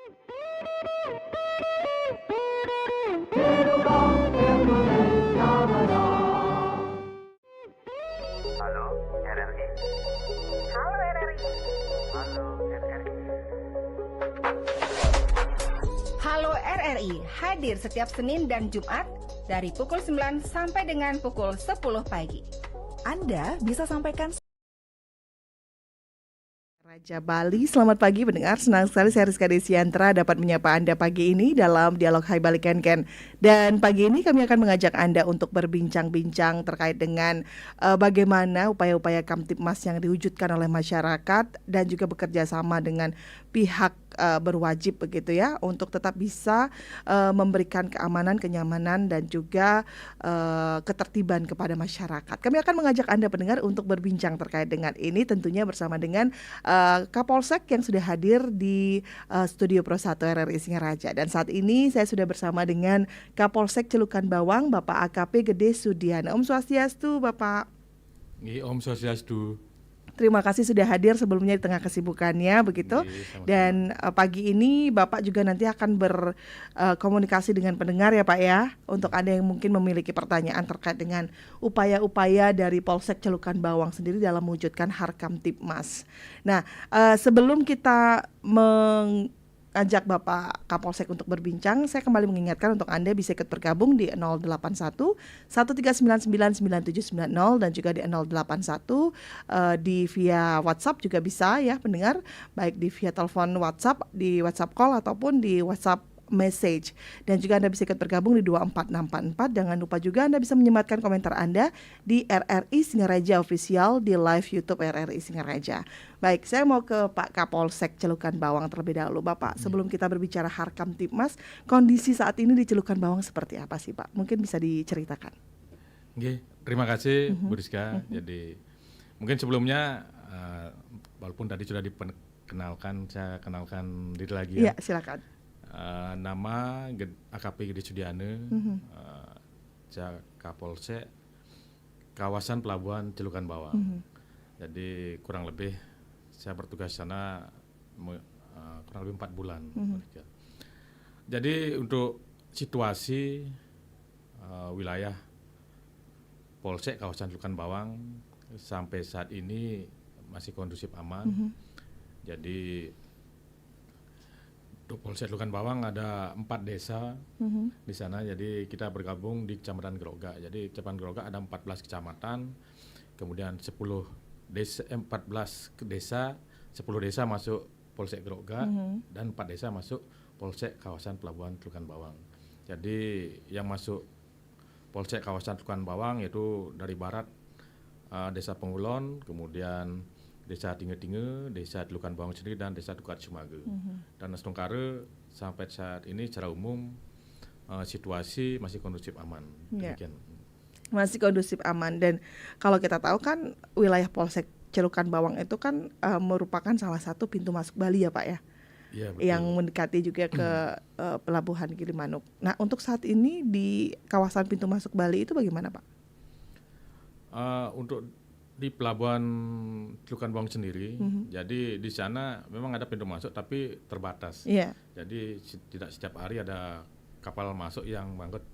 Halo RRI. Halo RRI. Halo RRI. Halo RRI, hadir setiap Senin dan Jumat dari pukul 9 sampai dengan pukul 10 pagi. Anda bisa sampaikan Raja Bali. Selamat pagi pendengar, senang sekali saya Rizka Desiantra dapat menyapa Anda pagi ini dalam Dialog Hai Bali Ken. Dan pagi ini kami akan mengajak Anda untuk berbincang-bincang terkait dengan bagaimana upaya-upaya Kamtibmas yang diwujudkan oleh masyarakat dan juga bekerja sama dengan pihak berwajib begitu ya, untuk tetap bisa memberikan keamanan, kenyamanan dan juga ketertiban kepada masyarakat. Kami akan mengajak Anda pendengar untuk berbincang terkait dengan ini, tentunya bersama dengan Kapolsek yang sudah hadir di studio Pro 1 RRI Singaraja. Dan saat ini saya sudah bersama dengan Kapolsek Celukan Bawang, Bapak AKP Gede Sudiana. Om Swastiastu, Bapak. Om Swastiastu. Terima kasih sudah hadir sebelumnya di tengah kesibukannya begitu. Dan pagi ini Bapak juga nanti akan berkomunikasi dengan pendengar ya Pak ya, untuk Anda yang mungkin memiliki pertanyaan terkait dengan upaya-upaya dari Polsek Celukan Bawang sendiri dalam mewujudkan Harkamtibmas. Nah, sebelum kita ajak Bapak Kapolsek untuk berbincang, saya kembali mengingatkan untuk Anda bisa ikut bergabung di 081 1399 9790 dan juga di 081 di via WhatsApp juga bisa ya pendengar, baik di via telepon WhatsApp, di WhatsApp call ataupun di WhatsApp message. Dan juga Anda bisa ikut bergabung di 24644. Jangan lupa juga Anda bisa menyematkan komentar Anda di RRI Singaraja Official di live YouTube RRI Singaraja. Baik, saya mau ke Pak Kapolsek Celukan Bawang terlebih dahulu. Bapak, sebelum kita berbicara Harkamtibmas, kondisi saat ini di Celukan Bawang seperti apa sih Pak? Mungkin bisa diceritakan. Oke, terima kasih Bu Rizka. Jadi mungkin sebelumnya walaupun tadi sudah dikenalkan, saya kenalkan diri lagi ya. Iya, silakan. Nama AKP Gede Sudiana, Kapolsek kawasan Pelabuhan Celukan Bawang. Jadi kurang lebih saya bertugas sana kurang lebih 4 bulan. Jadi untuk situasi wilayah Polsek kawasan Celukan Bawang sampai saat ini masih kondusif aman. Jadi untuk Polsek Celukan Bawang ada 4 desa di sana. Jadi kita bergabung di Kecamatan Groga. Jadi Kecamatan Groga ada 14 kecamatan, kemudian 14 desa, 10 desa masuk Polsek Groga dan 4 desa masuk Polsek kawasan Pelabuhan Celukan Bawang. Jadi yang masuk Polsek kawasan Celukan Bawang yaitu dari barat Desa Pengulon, kemudian Desa Tinge-Tinge, Desa Celukan Bawang sendiri dan Desa Dukat Cimage. Dan Setungkare sampai saat ini secara umum situasi masih kondusif aman. Demikian. Masih kondusif aman. Dan kalau kita tahu kan wilayah Polsek Celukan Bawang itu kan merupakan salah satu pintu masuk Bali ya Pak ya. Ya, yang mendekati juga ke Pelabuhan Gilimanuk. Nah, untuk saat ini di kawasan pintu masuk Bali itu bagaimana Pak? Untuk di Pelabuhan Celukan Bawang sendiri, jadi di sana memang ada pintu masuk tapi terbatas. Jadi tidak setiap hari ada kapal masuk yang mengangkut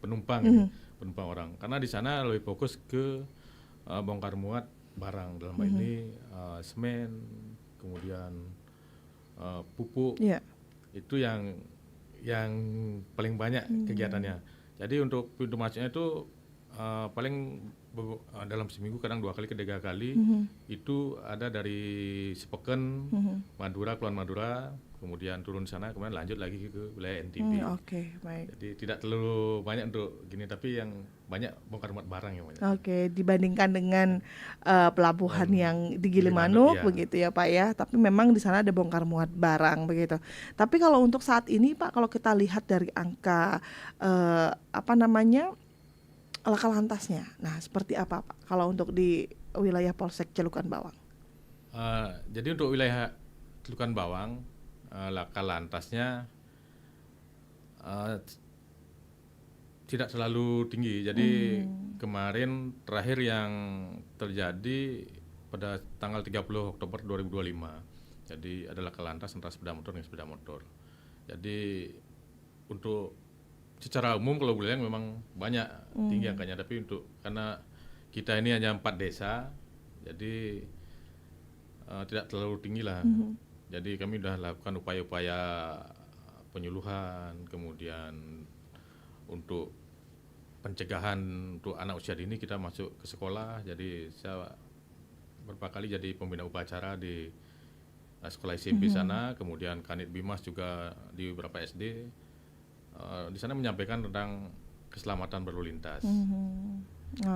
penumpang, penumpang orang. Karena di sana lebih fokus ke bongkar muat barang dalam hal ini semen, kemudian pupuk. Itu yang paling banyak kegiatannya. Jadi untuk pintu masuknya itu paling dalam seminggu kadang 2 kali ke 3 kali itu ada dari Sepeken, Madura, Kepulauan Madura, kemudian turun sana, kemudian lanjut lagi ke wilayah NTB. Baik. Jadi tidak terlalu banyak untuk gini, tapi yang banyak bongkar muat barang yang banyak. Dibandingkan dengan pelabuhan yang di Gilimanuk begitu ya Pak ya. Tapi memang di sana ada bongkar muat barang begitu. Tapi kalau untuk saat ini Pak, kalau kita lihat dari angka laka lantasnya, nah seperti apa Pak kalau untuk di wilayah Polsek Celukan Bawang? Jadi untuk wilayah Celukan Bawang laka lantasnya tidak terlalu tinggi. Jadi kemarin terakhir yang terjadi pada tanggal 30 Oktober 2025. Jadi ada laka lantas antara sepeda motor dan sepeda motor. Jadi untuk secara umum kalau boleh memang banyak tinggi angkanya, tapi karena kita ini hanya 4 desa, jadi tidak terlalu tinggi lah. Jadi kami sudah lakukan upaya-upaya penyuluhan, kemudian untuk pencegahan untuk anak usia dini kita masuk ke sekolah. Jadi saya beberapa kali jadi pembina upacara di sekolah SMP sana, kemudian Kanit Bimas juga di beberapa SD. Di sana menyampaikan tentang keselamatan berlalu lintas.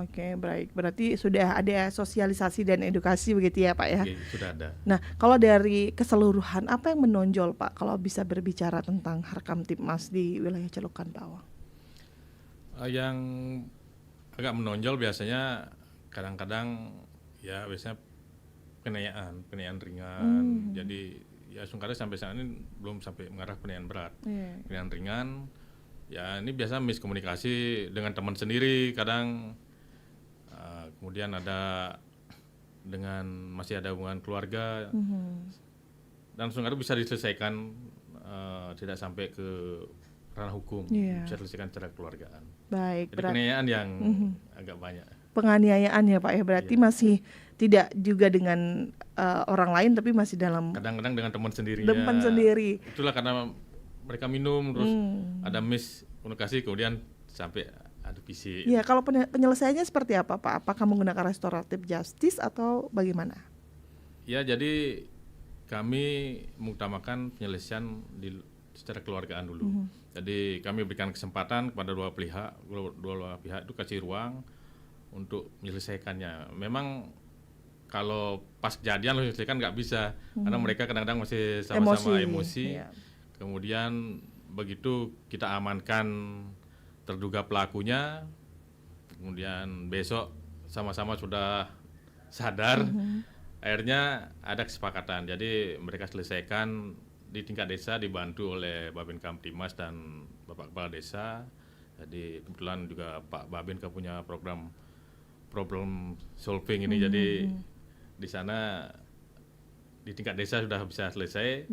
Oke, baik. Berarti sudah ada sosialisasi dan edukasi begitu ya Pak ya? Oke, sudah ada. Nah, kalau dari keseluruhan apa yang menonjol Pak kalau bisa berbicara tentang Harkamtibmas di wilayah Celukan Bawang? Yang agak menonjol biasanya kadang-kadang ya biasanya penganiayaan ringan. Jadi ya sungkarnya sampai saat ini belum sampai mengarah penganiayaan berat. Penganiayaan ringan. Ya ini biasa miskomunikasi dengan teman sendiri kadang, kemudian ada masih ada hubungan keluarga, dan sungkarnya bisa diselesaikan, tidak sampai ke ranah hukum, bisa diselesaikan secara keluargaan. Baik. Jadi penganiayaan yang agak banyak. Penganiayaan ya Pak ya, berarti masih tidak juga dengan orang lain tapi masih dalam kadang-kadang dengan teman sendiri. Teman sendiri. Itulah karena mereka minum terus ada miskomunikasi kemudian sampai adu fisik. Iya, kalau penyelesaiannya seperti apa Pak? Apakah menggunakan restoratif justice atau bagaimana? Ya, jadi kami mengutamakan penyelesaian secara keluargaan dulu. Jadi kami berikan kesempatan kepada dua pihak itu kasih ruang untuk menyelesaikannya. Memang kalau pas kejadian menyelesaikan nggak bisa, karena mereka kadang-kadang masih sama-sama emosi. Kemudian begitu kita amankan terduga pelakunya, kemudian besok sama-sama sudah sadar, akhirnya ada kesepakatan. Jadi mereka selesaikan di tingkat desa dibantu oleh Babin Kamtibmas dan Bapak Kepala Desa. Jadi kebetulan juga Pak Babin punya program problem solving ini, jadi di sana di tingkat desa sudah bisa selesai.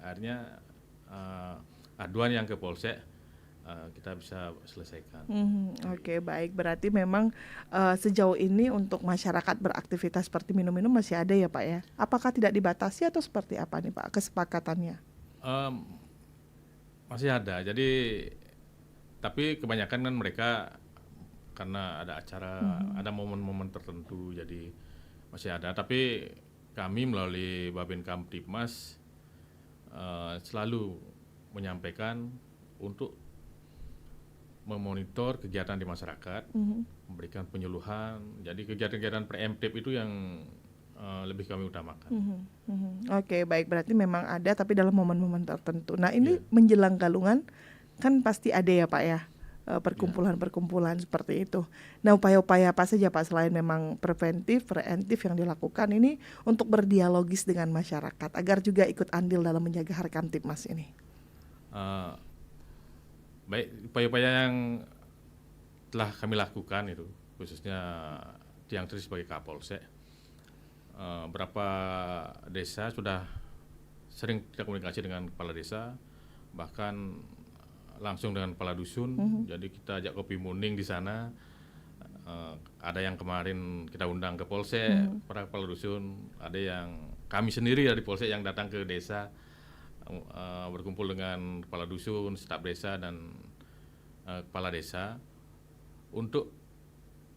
Akhirnya aduan yang ke Polsek kita bisa selesaikan. Oke, baik. Berarti memang sejauh ini untuk masyarakat beraktivitas seperti minum-minum masih ada ya Pak ya? Apakah tidak dibatasi atau seperti apa nih Pak kesepakatannya? Masih ada. Jadi tapi kebanyakan kan mereka karena ada acara, ada momen-momen tertentu, jadi masih ada. Tapi kami melalui Babin Kamtibmas selalu menyampaikan untuk memonitor kegiatan di masyarakat, memberikan penyuluhan. Jadi kegiatan-kegiatan preemptif itu yang lebih kami utamakan. Oke, baik. Berarti memang ada, tapi dalam momen-momen tertentu. Nah, ini menjelang Galungan kan pasti ada ya Pak ya, perkumpulan-perkumpulan seperti itu. Nah, upaya-upaya apa saja Pak selain memang preventif yang dilakukan ini untuk berdialogis dengan masyarakat agar juga ikut andil dalam menjaga Harkamtibmas ini? Baik, upaya-upaya yang telah kami lakukan itu khususnya Tiang Tri sebagai Kapolsek, berapa desa sudah sering kita komunikasi dengan kepala desa, bahkan langsung dengan kepala dusun. Jadi kita ajak kopi morning di sana. Ada yang kemarin kita undang ke Polsek, para kepala dusun, ada yang kami sendiri dari Polsek yang datang ke desa, berkumpul dengan kepala dusun, staf desa dan kepala desa untuk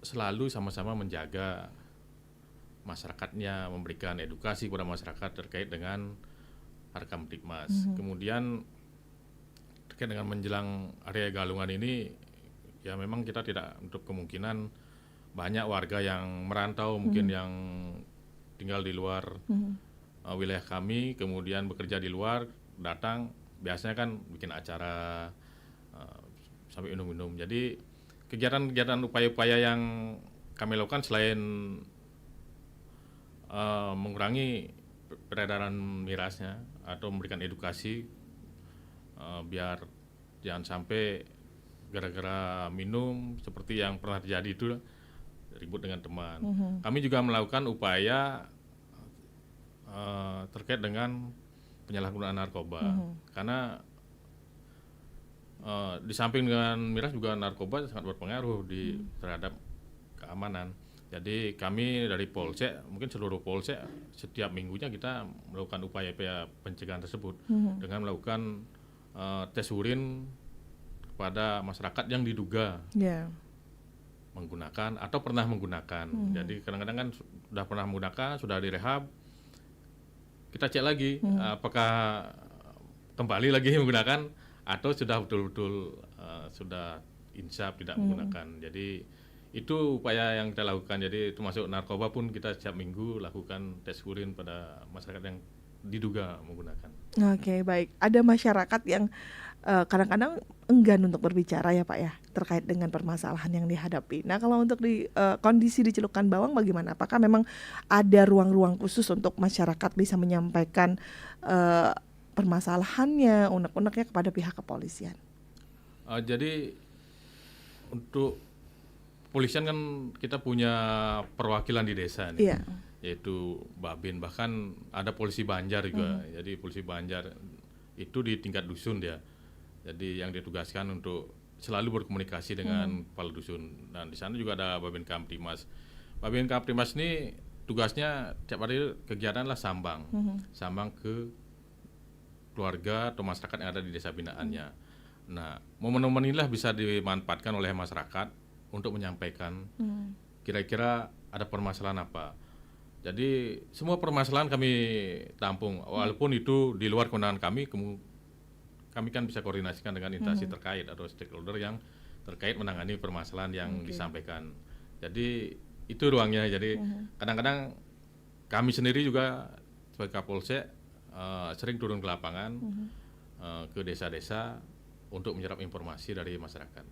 selalu sama-sama menjaga masyarakatnya, memberikan edukasi kepada masyarakat terkait dengan Harkamtibmas. Kemudian terkait dengan menjelang area Galungan ini, ya memang kita tidak untuk kemungkinan banyak warga yang merantau, mungkin yang tinggal di luar wilayah kami, kemudian bekerja di luar, datang, biasanya kan bikin acara sampai minum-minum. Jadi kegiatan-kegiatan upaya-upaya yang kami lakukan selain mengurangi peredaran mirasnya atau memberikan edukasi, biar jangan sampai gara-gara minum seperti yang pernah terjadi itu ribut dengan teman. Kami juga melakukan upaya terkait dengan penyalahgunaan narkoba, karena Di samping dengan miras juga narkoba sangat berpengaruh terhadap keamanan. Jadi kami dari Polsek, mungkin seluruh Polsek setiap minggunya kita melakukan upaya-upaya pencegahan tersebut dengan melakukan tes urin kepada masyarakat yang diduga menggunakan atau pernah menggunakan. Jadi kadang-kadang kan sudah pernah menggunakan, sudah direhab, kita cek lagi apakah kembali lagi menggunakan atau sudah betul-betul sudah insaf tidak menggunakan. Jadi itu upaya yang kita lakukan. Jadi termasuk narkoba pun kita setiap minggu lakukan tes urin pada masyarakat yang diduga menggunakan. Oke, baik. Ada masyarakat yang kadang-kadang enggan untuk berbicara ya Pak ya, terkait dengan permasalahan yang dihadapi. Nah kalau untuk di kondisi di Celukan Bawang bagaimana? Apakah memang ada ruang-ruang khusus untuk masyarakat bisa menyampaikan permasalahannya, unek-uneknya kepada pihak kepolisian? Jadi untuk kepolisian kan kita punya perwakilan di desa nih, yaitu Babin, bahkan ada polisi Banjar juga. Jadi polisi Banjar itu di tingkat dusun dia. Jadi yang ditugaskan untuk selalu berkomunikasi dengan kepala dusun. Dan di sana juga ada Babin Kamtibmas. Babin Kamtibmas ini tugasnya tiap hari kegiatan lah sambang ke keluarga atau masyarakat yang ada di desa binaannya. Nah, momen-momen inilah bisa dimanfaatkan oleh masyarakat untuk menyampaikan kira-kira ada permasalahan apa. Jadi semua permasalahan kami tampung, walaupun itu di luar kewenangan kami kan bisa koordinasikan dengan instansi terkait atau stakeholder yang terkait menangani permasalahan yang disampaikan. Jadi itu ruangnya. Jadi kadang-kadang kami sendiri juga sebagai Kapolsek sering turun ke lapangan, ke desa-desa untuk menyerap informasi dari masyarakat.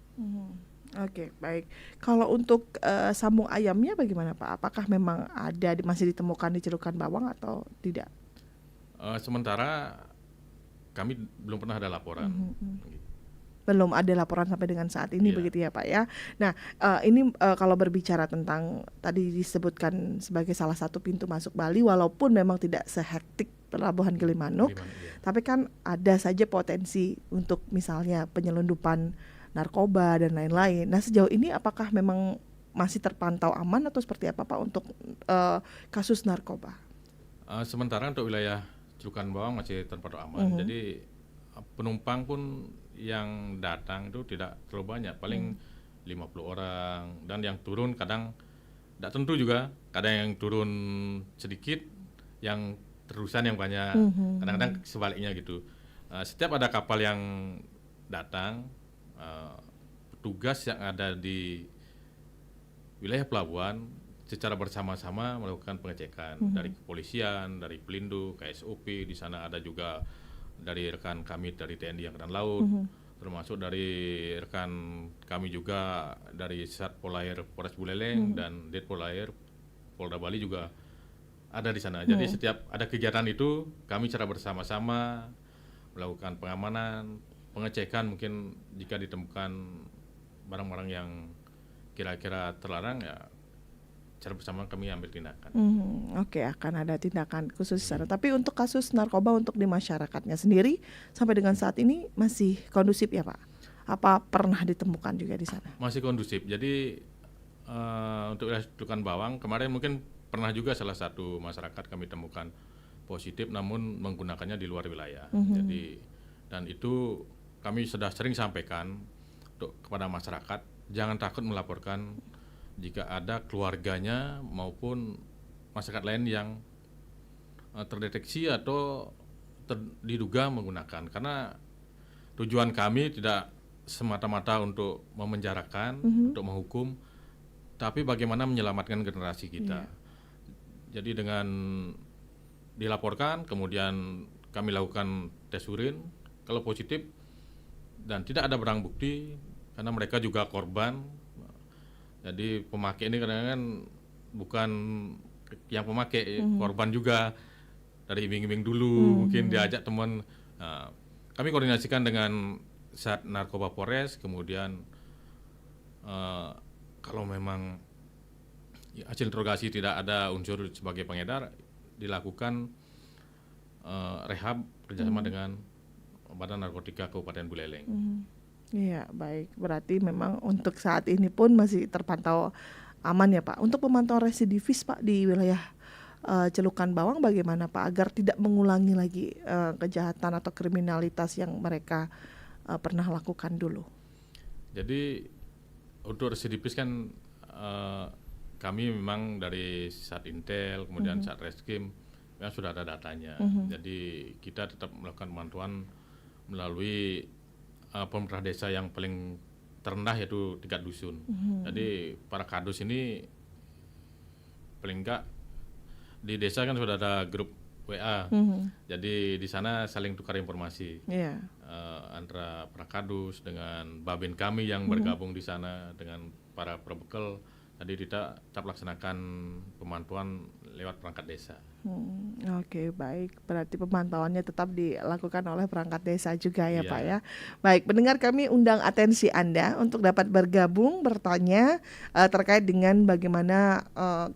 Oke, baik. Kalau untuk sambung ayamnya bagaimana Pak? Apakah memang masih ditemukan di Celukan Bawang atau tidak? Sementara kami belum pernah ada laporan. Belum ada laporan sampai dengan saat ini, begitu ya Pak ya. Nah, ini kalau berbicara tentang tadi disebutkan sebagai salah satu pintu masuk Bali, walaupun memang tidak sehektik Pelabuhan Gilimanuk, tapi kan ada saja potensi untuk misalnya penyelundupan narkoba dan lain-lain. Nah, sejauh ini apakah memang masih terpantau aman atau seperti apa Pak untuk kasus narkoba? Sementara untuk wilayah Celukan Bawang masih terpantau aman. Jadi penumpang pun yang datang itu tidak terlalu banyak, paling 50 orang, dan yang turun kadang tidak tentu juga, kadang yang turun sedikit, yang terusan yang banyak, kadang-kadang sebaliknya gitu. Setiap ada kapal yang datang, petugas yang ada di wilayah pelabuhan secara bersama-sama melakukan pengecekan dari kepolisian, dari Pelindo, KSOP, di sana ada juga dari rekan kami dari TNI Angkatan Laut, termasuk dari rekan kami juga dari Satpol Air Polres Buleleng dan Ditpol Air Polda Bali juga ada di sana. Jadi setiap ada kegiatan itu kami secara bersama-sama melakukan pengamanan, pengecekan, mungkin jika ditemukan barang-barang yang kira-kira terlarang ya secara bersama kami ambil tindakan. Oke, akan ada tindakan khusus sana. Tapi untuk kasus narkoba untuk di masyarakatnya sendiri sampai dengan saat ini masih kondusif ya Pak? Apa pernah ditemukan juga di sana? Masih kondusif. Jadi untuk wilayah Celukan Bawang kemarin mungkin pernah juga salah satu masyarakat kami temukan positif namun menggunakannya di luar wilayah. Jadi dan itu kami sudah sering sampaikan kepada masyarakat jangan takut melaporkan jika ada keluarganya maupun masyarakat lain yang terdeteksi atau diduga menggunakan, karena tujuan kami tidak semata-mata untuk memenjarakan, untuk menghukum, tapi bagaimana menyelamatkan generasi kita. Jadi dengan dilaporkan, kemudian kami lakukan tes urin, kalau positif dan tidak ada barang bukti, karena mereka juga korban. Jadi pemakai ini kadang-kadang bukan yang pemakai, korban juga dari iming-iming dulu, mungkin diajak teman. Kami koordinasikan dengan Sat Narkoba Polres, kemudian kalau memang hasil interogasi tidak ada unsur sebagai pengedar, dilakukan rehab kerjasama dengan Badan Narkotika Kabupaten Buleleng. Iya, baik. Berarti memang untuk saat ini pun masih terpantau aman ya Pak. Untuk pemantauan residivis Pak di wilayah Celukan Bawang bagaimana Pak agar tidak mengulangi lagi kejahatan atau kriminalitas yang mereka pernah lakukan dulu? Jadi untuk residivis kan kami memang dari Satintel kemudian Satreskrim memang sudah ada datanya. Jadi kita tetap melakukan pemantauan melalui pemerintah desa yang paling terendah yaitu tingkat dusun. Jadi para kadus ini paling enggak di desa kan sudah ada grup WA. Jadi di sana saling tukar informasi antara para kadus dengan babin kami yang bergabung di sana dengan para perbekal. Jadi kita tetap laksanakan pemantauan lewat perangkat desa. Oke, baik. Berarti pemantauannya tetap dilakukan oleh perangkat desa juga ya Pak ya. Baik, pendengar kami undang atensi Anda untuk dapat bergabung bertanya terkait dengan bagaimana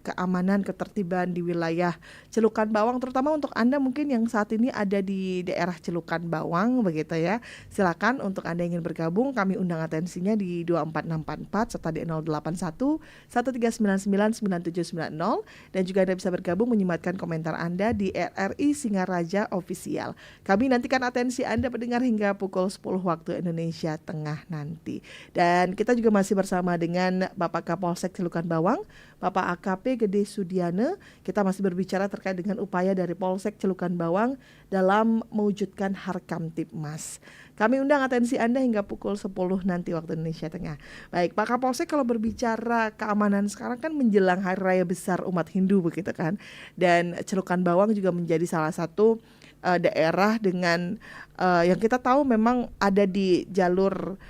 keamanan ketertiban di wilayah Celukan Bawang, terutama untuk Anda mungkin yang saat ini ada di daerah Celukan Bawang begitu ya. Silakan untuk Anda yang ingin bergabung, kami undang atensinya di 24644 serta di 081 1399 9790 dan juga Anda bisa bergabung menyematkan komentar Anda di RRI Singaraja Official. Kami nantikan atensi Anda pendengar hingga pukul 10 waktu Indonesia Tengah nanti. Dan kita juga masih bersama dengan Bapak Kapolsek Celukan Bawang, Bapak AKP Gede Sudiana. Kita masih berbicara terkait dengan upaya dari Polsek Celukan Bawang dalam mewujudkan Harkamtibmas. Kami undang atensi Anda hingga pukul 10 nanti waktu Indonesia Tengah. Baik, Pak Kapolsek, kalau berbicara keamanan sekarang kan menjelang Hari Raya Besar umat Hindu begitu kan. Dan Celukan Bawang juga menjadi salah satu daerah dengan yang kita tahu memang ada di jalur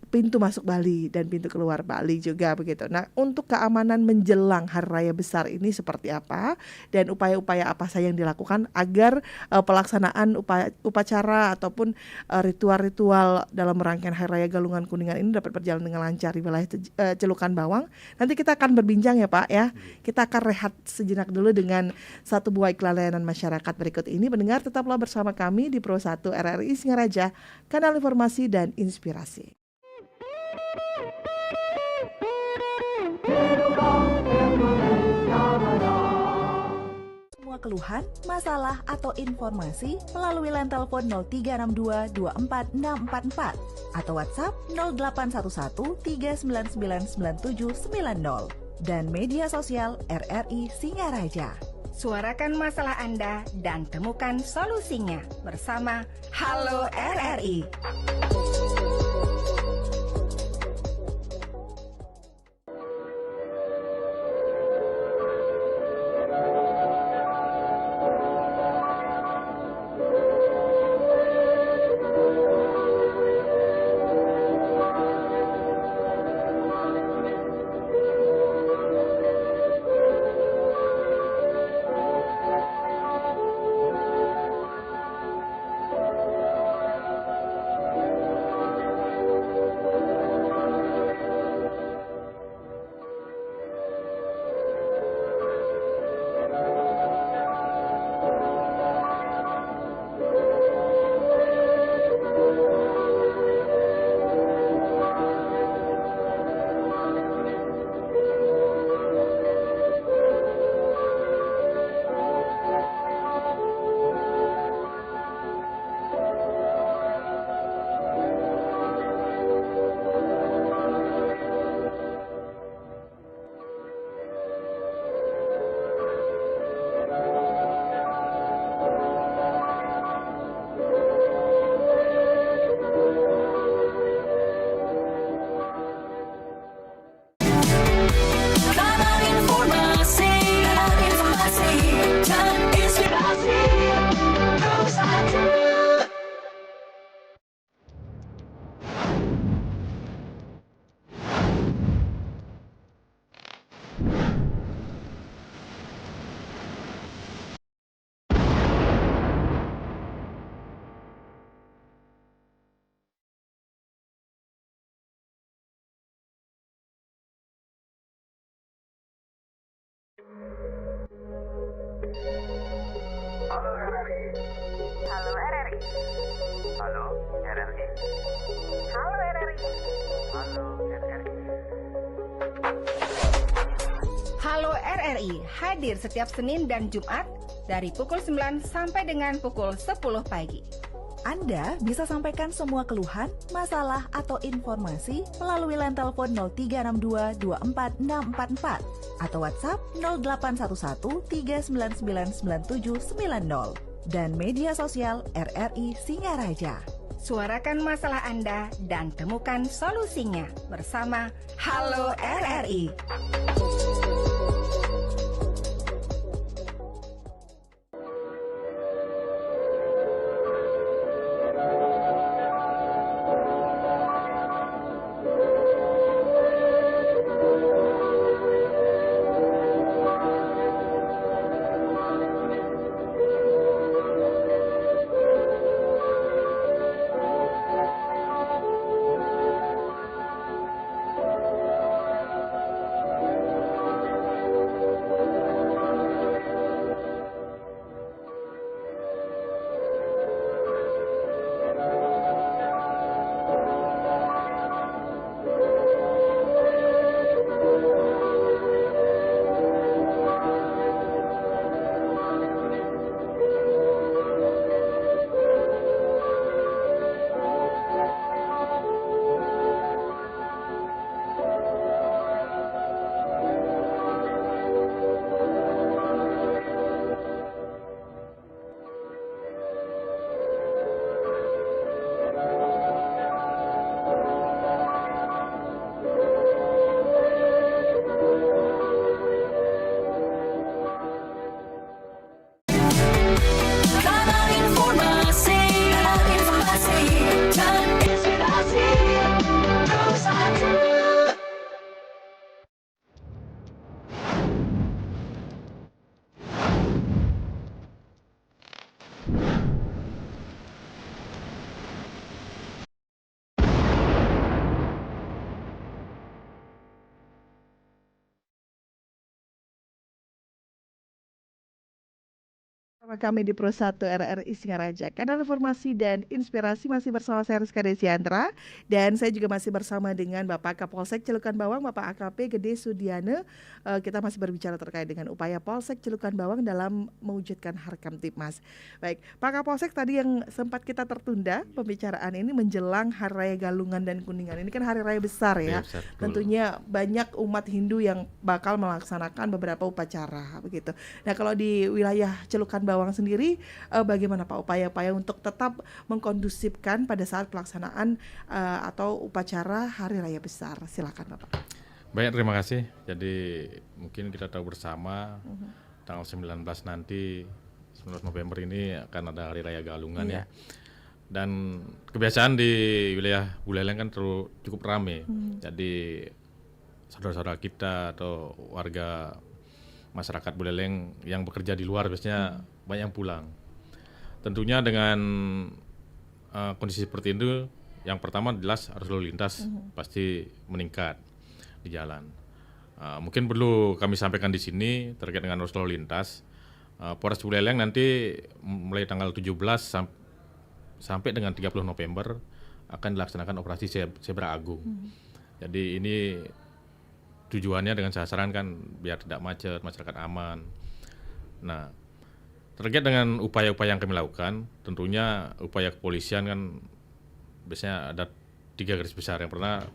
pintu masuk Bali dan pintu keluar Bali juga begitu. Nah, untuk keamanan menjelang Hari Raya Besar ini seperti apa dan upaya-upaya apa saja yang dilakukan agar pelaksanaan upacara ataupun ritual-ritual dalam rangkaian Hari Raya Galungan Kuningan ini dapat berjalan dengan lancar di wilayah Celukan Bawang. Nanti kita akan berbincang ya Pak ya. Kita akan rehat sejenak dulu dengan satu buah iklan layanan masyarakat berikut ini. Pendengar tetaplah bersama kami di Pro 1 RRI Singaraja, kanal informasi dan inspirasi. Semua keluhan, masalah, atau informasi melalui line telepon 0362 24644 atau WhatsApp 0811 399 9790 dan media sosial RRI Singaraja. Suarakan masalah Anda dan temukan solusinya bersama Halo RRI. Halo RRI. Halo, RRI. Halo, RRI. Halo, RRI. Halo RRI hadir setiap Senin dan Jumat dari pukul 9 sampai dengan pukul 10 pagi. Anda bisa sampaikan semua keluhan, masalah, atau informasi melalui line telepon 0362 24644 atau WhatsApp 0811 3999790 dan media sosial RRI Singaraja. Suarakan masalah Anda dan temukan solusinya bersama Halo RRI. Kami di Pro 1 RRI Singaraja, kanal informasi dan inspirasi, masih bersama saya Rizka Desiandra, dan saya juga masih bersama dengan Bapak Kapolsek Celukan Bawang, Bapak AKP Gede Sudiane. Kita masih berbicara terkait dengan upaya Polsek Celukan Bawang dalam mewujudkan Harkamtibmas. Baik, Pak Kapolsek, tadi yang sempat kita tertunda pembicaraan ini menjelang Hari Raya Galungan dan Kuningan. Ini kan hari raya besar ya. Besar, tentunya banyak umat Hindu yang bakal melaksanakan beberapa upacara begitu. Nah, kalau di wilayah Celukan Bawang sendiri, bagaimana Pak upaya-upaya untuk tetap mengkondusifkan pada saat pelaksanaan atau upacara Hari Raya Besar? Silakan Bapak. Baik, terima kasih. Jadi mungkin kita tahu bersama tanggal 19 nanti, 19 November ini akan ada Hari Raya Galungan ya. Dan kebiasaan di wilayah Buleleng kan cukup ramai. Jadi saudara-saudara kita atau warga masyarakat Buleleng yang bekerja di luar biasanya banyak yang pulang. Tentunya dengan kondisi seperti itu, yang pertama jelas arus lalu lintas pasti meningkat di jalan. Mungkin perlu kami sampaikan di sini terkait dengan arus lalu lintas. Polres Buleleng nanti mulai tanggal 17 sampai dengan 30 November akan dilaksanakan operasi Zebra Agung. Jadi ini tujuannya dengan sasaran kan biar tidak macet, masyarakat aman. Nah, terkait dengan upaya-upaya yang kami lakukan, tentunya upaya kepolisian kan biasanya ada 3 garis besar. Yang pertama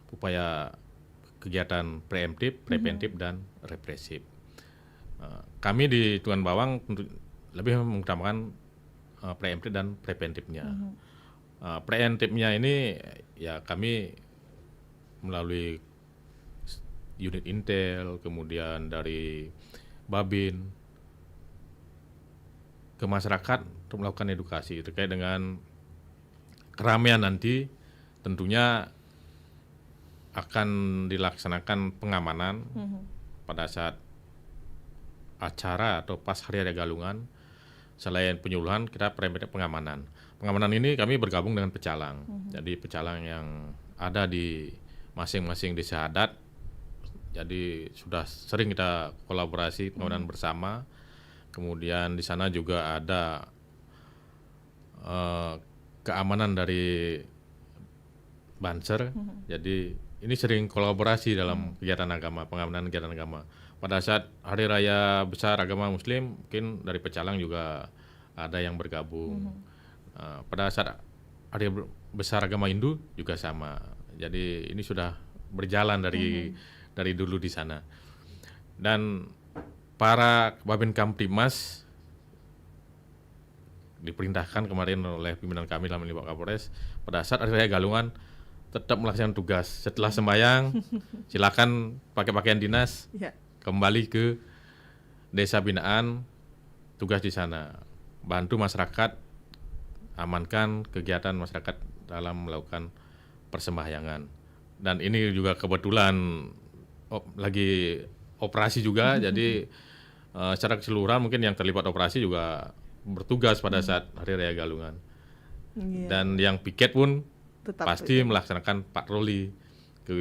upaya kegiatan preventif dan represif. Kami di Tuan Bawang lebih mengutamakan preemptif dan preventifnya. Preemptifnya ini ya kami melalui unit intel, kemudian dari Babin ke masyarakat untuk melakukan edukasi terkait dengan keramaian nanti. Tentunya akan dilaksanakan pengamanan pada saat acara atau pas Hari Raya Galungan. Selain penyuluhan, kita pengamanan. Pengamanan ini kami bergabung dengan pecalang. Jadi pecalang yang ada di masing-masing desa adat. Jadi sudah sering kita kolaborasi pengamanan bersama. Kemudian di sana juga ada keamanan dari Banser. Jadi ini sering kolaborasi dalam kegiatan agama, pengamanan kegiatan agama. Pada saat hari raya besar agama Muslim, mungkin dari Pecalang juga ada yang bergabung. Pada saat hari besar agama Hindu juga sama. Jadi ini sudah berjalan dari dulu di sana. Dan para Babin Kamtibmas diperintahkan kemarin oleh pimpinan kami dalam Bapak Kapolres, pada saat hari raya Galungan tetap melaksanakan tugas. Setelah sembahyang, silakan pakai pakaian dinas, kembali ke desa binaan, tugas di sana, bantu masyarakat, amankan kegiatan masyarakat dalam melakukan persembahyangan. Dan ini juga kebetulan lagi operasi juga, jadi secara keseluruhan mungkin yang terlibat operasi juga bertugas pada saat hari raya Galungan. Dan yang piket pun pasti melaksanakan patroli ke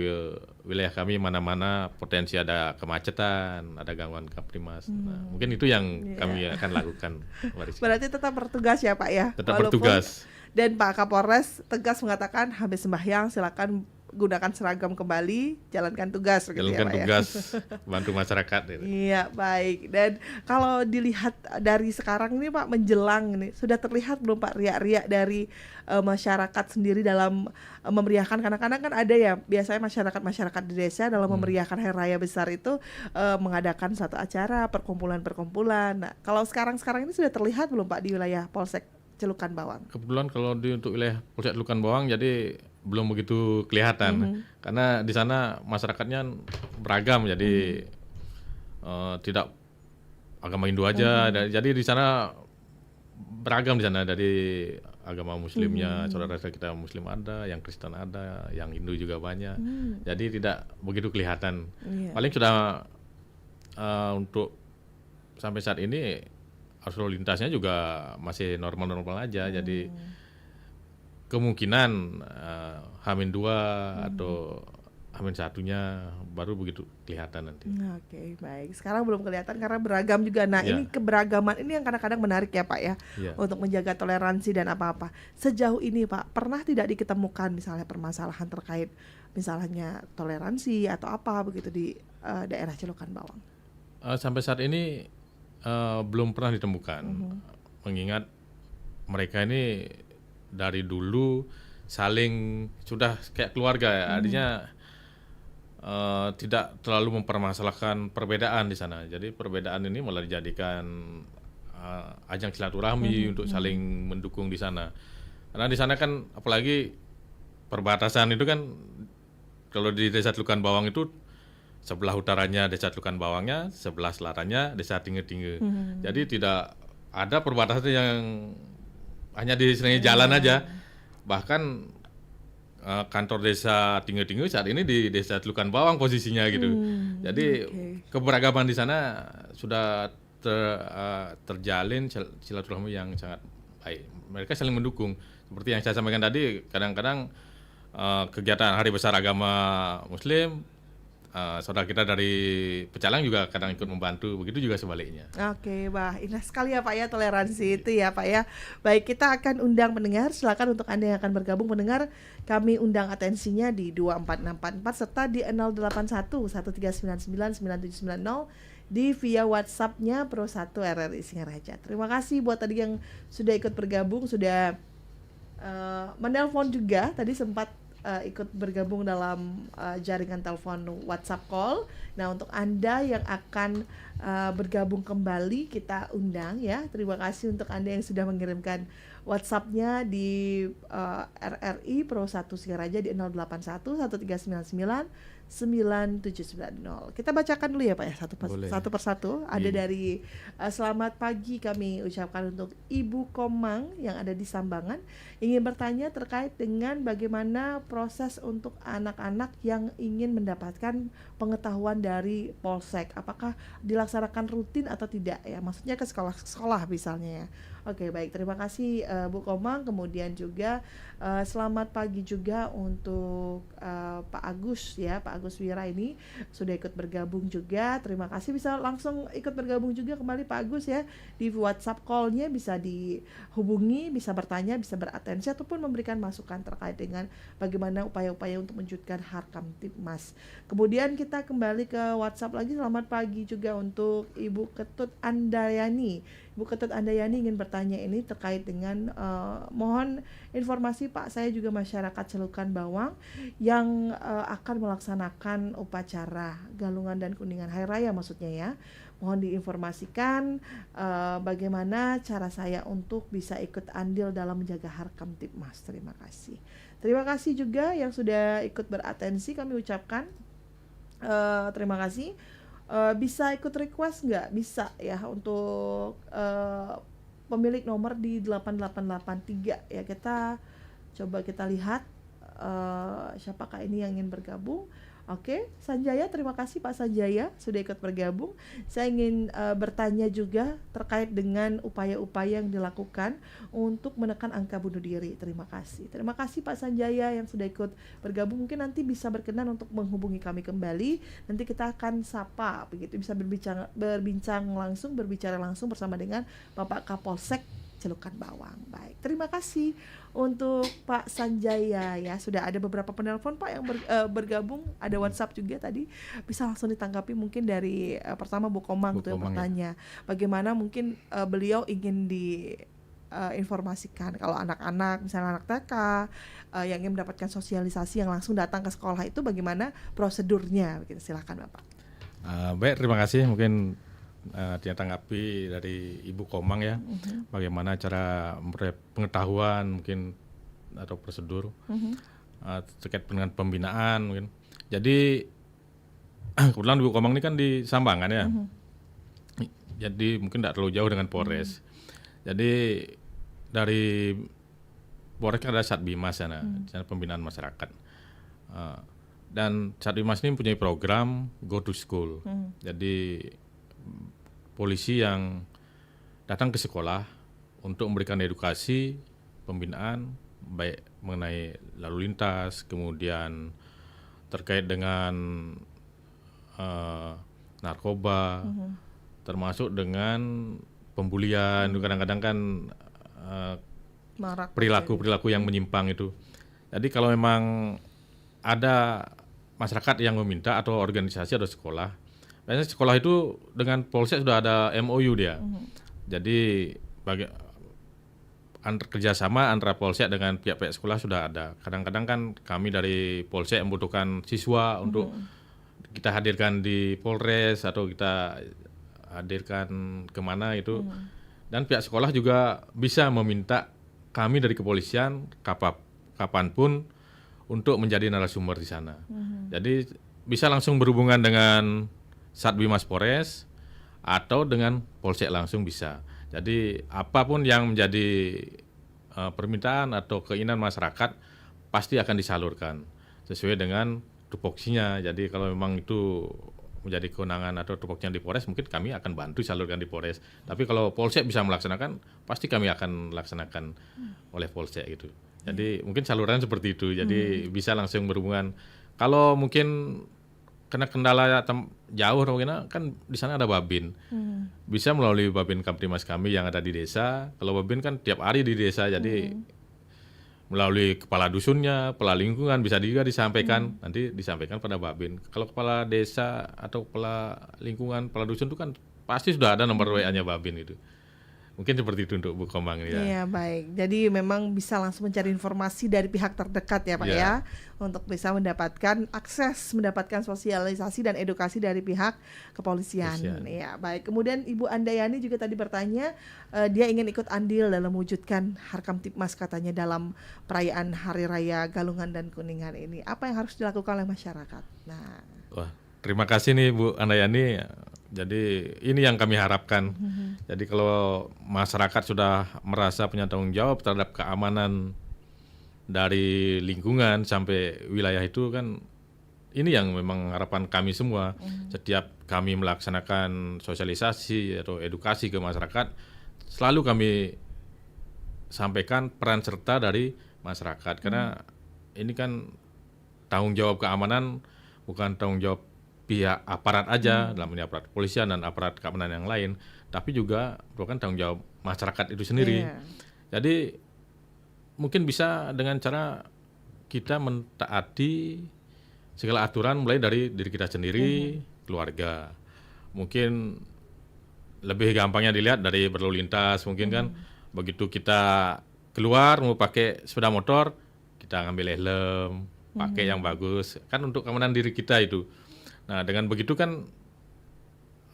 wilayah kami, mana-mana potensi ada kemacetan, ada gangguan Kamtibmas. Nah, mungkin itu yang kami akan lakukan. Berarti tetap bertugas ya Pak ya? Tetap bertugas. Dan Pak Kapolres tegas mengatakan habis sembahyang silakan gunakan seragam kembali, jalankan tugas. Jalankan tugas, bantu masyarakat. Iya, baik. Dan kalau dilihat dari sekarang ini Pak, menjelang ini, sudah terlihat belum Pak riak-riak dari masyarakat sendiri dalam memeriahkan, karena kadang kan ada ya, biasanya masyarakat di desa dalam memeriahkan hari raya besar itu mengadakan satu acara, perkumpulan-perkumpulan. Nah, kalau sekarang ini sudah terlihat belum Pak di wilayah Polsek Celukan Bawang? Kebetulan kalau untuk wilayah Polsek Celukan Bawang jadi belum begitu kelihatan, karena di sana masyarakatnya beragam, jadi tidak agama Hindu aja, jadi di sana beragam di sana, dari agama Muslimnya, saudara kita Muslim ada, yang Kristen ada, yang Hindu juga banyak, jadi tidak begitu kelihatan. Paling sudah untuk sampai saat ini arus lalu lintasnya juga masih normal-normal aja, jadi kemungkinan H-2 atau H-1-nya baru begitu kelihatan nanti. Oke, baik. Sekarang belum kelihatan karena beragam juga. Nah, ini keberagaman ini yang kadang-kadang menarik ya Pak ya, untuk menjaga toleransi dan apa-apa. Sejauh ini Pak, pernah tidak diketemukan misalnya permasalahan terkait misalnya toleransi atau apa begitu di daerah Celukan Bawang? Sampai saat ini belum pernah ditemukan, mengingat mereka ini dari dulu saling sudah kayak keluarga ya, artinya tidak terlalu mempermasalahkan perbedaan di sana. Jadi perbedaan ini malah dijadikan ajang silaturahmi untuk saling mendukung di sana. Karena di sana kan apalagi perbatasan itu kan, kalau di desa Celukan Bawang itu sebelah utaranya desa Celukan Bawangnya, sebelah selatannya desa Tingge-Tingge. Jadi tidak ada perbatasan yang hanya di sebenarnya jalan aja. Bahkan kantor desa Tingge-Tingge saat ini di desa Celukan Bawang posisinya gitu. Jadi keberagaman di sana sudah terjalin silaturahmi yang sangat baik. Mereka saling mendukung. Seperti yang saya sampaikan tadi, kadang-kadang kegiatan hari besar agama Muslim, saudara kita dari Pecalang juga kadang ikut membantu, begitu juga sebaliknya. Oke, wah indah sekali ya Pak ya toleransi itu ya Pak ya. Baik, kita akan undang pendengar, silakan untuk Anda yang akan bergabung pendengar, kami undang atensinya di 24644 serta di 081 1399 9790 di via WhatsApp-nya Pro 1 RRI Singaraja. Terima kasih buat tadi yang sudah ikut bergabung, sudah menelpon juga, tadi sempat ikut bergabung dalam jaringan telepon WhatsApp call. Nah, untuk Anda yang akan bergabung kembali kita undang ya. Terima kasih untuk Anda yang sudah mengirimkan WhatsApp-nya di RRI Pro 1 Singaraja di 081 1399 9790. Kita bacakan dulu ya Pak ya, satu persatu. Ada dari selamat pagi kami ucapkan untuk Ibu Komang yang ada di Sambangan, ingin bertanya terkait dengan bagaimana proses untuk anak-anak yang ingin mendapatkan pengetahuan dari Polsek, apakah dilaksanakan rutin atau tidak ya, maksudnya ke sekolah-sekolah misalnya ya. Oke, baik, terima kasih Bu Komang. Kemudian juga selamat pagi juga untuk Pak Agus ya, Pak Agus Wira ini sudah ikut bergabung juga. Terima kasih, bisa langsung ikut bergabung juga kembali Pak Agus ya. Di WhatsApp call-nya bisa dihubungi, bisa bertanya, bisa beratensi ataupun memberikan masukan terkait dengan bagaimana upaya-upaya untuk mewujudkan Harkamtibmas. Kemudian kita kembali ke WhatsApp lagi. Selamat pagi juga untuk Ibu Ketut Andayani. Ibu Ketut Andayani ingin bertanya ini terkait dengan mohon informasi Pak, saya juga masyarakat Celukan Bawang yang akan melaksanakan upacara Galungan dan Kuningan Hari Raya maksudnya ya. Mohon diinformasikan bagaimana cara saya untuk bisa ikut andil dalam menjaga Harkamtibmas. Terima kasih. Terima kasih juga yang sudah ikut beratensi, kami ucapkan terima kasih. Bisa ikut request nggak? Bisa ya untuk pemilik nomor di 8883 ya. Kita coba kita lihat siapakah ini yang ingin bergabung. Oke, Sanjaya, terima kasih Pak Sanjaya sudah ikut bergabung. Saya ingin bertanya juga terkait dengan upaya-upaya yang dilakukan untuk menekan angka bunuh diri. Terima kasih Pak Sanjaya yang sudah ikut bergabung. Mungkin nanti bisa berkenan untuk menghubungi kami kembali. Nanti kita akan sapa begitu, bisa berbicara langsung bersama dengan Bapak Kapolsek Celukan Bawang. Baik, terima kasih untuk Pak Sanjaya ya. Sudah ada beberapa penelpon Pak yang bergabung, ada WhatsApp juga tadi. Bisa langsung ditanggapi mungkin dari pertama Bu Komang tuh yang bertanya. Ya. Bagaimana mungkin beliau ingin informasikan kalau anak-anak misalnya anak TK yang ingin mendapatkan sosialisasi yang langsung datang ke sekolah itu bagaimana prosedurnya? Begitu, silakan Bapak. Baik, terima kasih. Mungkin dia tanggapi dari Ibu Komang ya, bagaimana cara pengetahuan mungkin atau prosedur terkait dengan pembinaan mungkin. Jadi kebetulan Ibu Komang ini kan di Sambangan ya, jadi mungkin tidak terlalu jauh dengan Polres. Jadi dari Polres kan ada Satbimas sana, pembinaan masyarakat. Dan Satbimas ini mempunyai program Go to School. Jadi polisi yang datang ke sekolah untuk memberikan edukasi pembinaan baik mengenai lalu lintas, kemudian terkait dengan narkoba, termasuk dengan pembulian. Kadang-kadang kan perilaku-perilaku yang menyimpang itu. Jadi kalau memang ada masyarakat yang meminta atau organisasi atau sekolah, biasanya sekolah itu dengan Polsek sudah ada MOU dia. Jadi kerjasama antara Polsek dengan pihak-pihak sekolah sudah ada. Kadang-kadang kan kami dari Polsek membutuhkan siswa untuk kita hadirkan di Polres atau kita hadirkan kemana itu. Dan pihak sekolah juga bisa meminta kami dari kepolisian kapanpun untuk menjadi narasumber di sana. Jadi bisa langsung berhubungan dengan Satbimas Polres atau dengan Polsek langsung bisa. Jadi apapun yang menjadi permintaan atau keinginan masyarakat pasti akan disalurkan sesuai dengan tupoksinya. Jadi kalau memang itu menjadi kewenangan atau tupoksinya di Polres, mungkin kami akan bantu salurkan di Polres. Tapi kalau Polsek bisa melaksanakan, pasti kami akan laksanakan oleh Polsek gitu. Jadi mungkin saluran seperti itu. Jadi bisa langsung berhubungan. Kalau mungkin kena kendala jauh kan di sana ada Babin. Bisa melalui Babin Kamtibmas kami yang ada di desa. Kalau Babin kan tiap hari di desa, jadi melalui kepala dusunnya, kepala lingkungan bisa juga disampaikan, nanti disampaikan pada Babin. Kalau kepala desa atau kepala lingkungan, kepala dusun itu kan pasti sudah ada nomor WA-nya Babin gitu. Mungkin seperti itu untuk Bu Komang ya. Iya, baik. Jadi memang bisa langsung mencari informasi dari pihak terdekat ya Pak ya, untuk bisa mendapatkan akses, mendapatkan sosialisasi dan edukasi dari pihak kepolisian. Ya, baik. Kemudian Ibu Andayani juga tadi bertanya, dia ingin ikut andil dalam mewujudkan Harkamtibmas katanya dalam perayaan Hari Raya Galungan dan Kuningan ini. Apa yang harus dilakukan oleh masyarakat? Nah, wah, terima kasih nih Bu Andayani. Jadi ini yang kami harapkan. Jadi kalau masyarakat sudah merasa punya tanggung jawab terhadap keamanan dari lingkungan sampai wilayah itu kan, ini yang memang harapan kami semua. Setiap kami melaksanakan sosialisasi atau edukasi ke masyarakat, selalu kami sampaikan peran serta dari masyarakat. Karena ini kan tanggung jawab keamanan bukan tanggung jawab pihak aparat aja, dalam ini aparat kepolisian dan aparat keamanan yang lain, tapi juga merupakan tanggung jawab masyarakat itu sendiri. Jadi mungkin bisa dengan cara kita mentaati segala aturan mulai dari diri kita sendiri, keluarga. Mungkin lebih gampangnya dilihat dari berlalu lintas, mungkin kan begitu kita keluar mau pakai sepeda motor, kita ngambil helm, pakai yang bagus, kan untuk keamanan diri kita itu. Nah, dengan begitu kan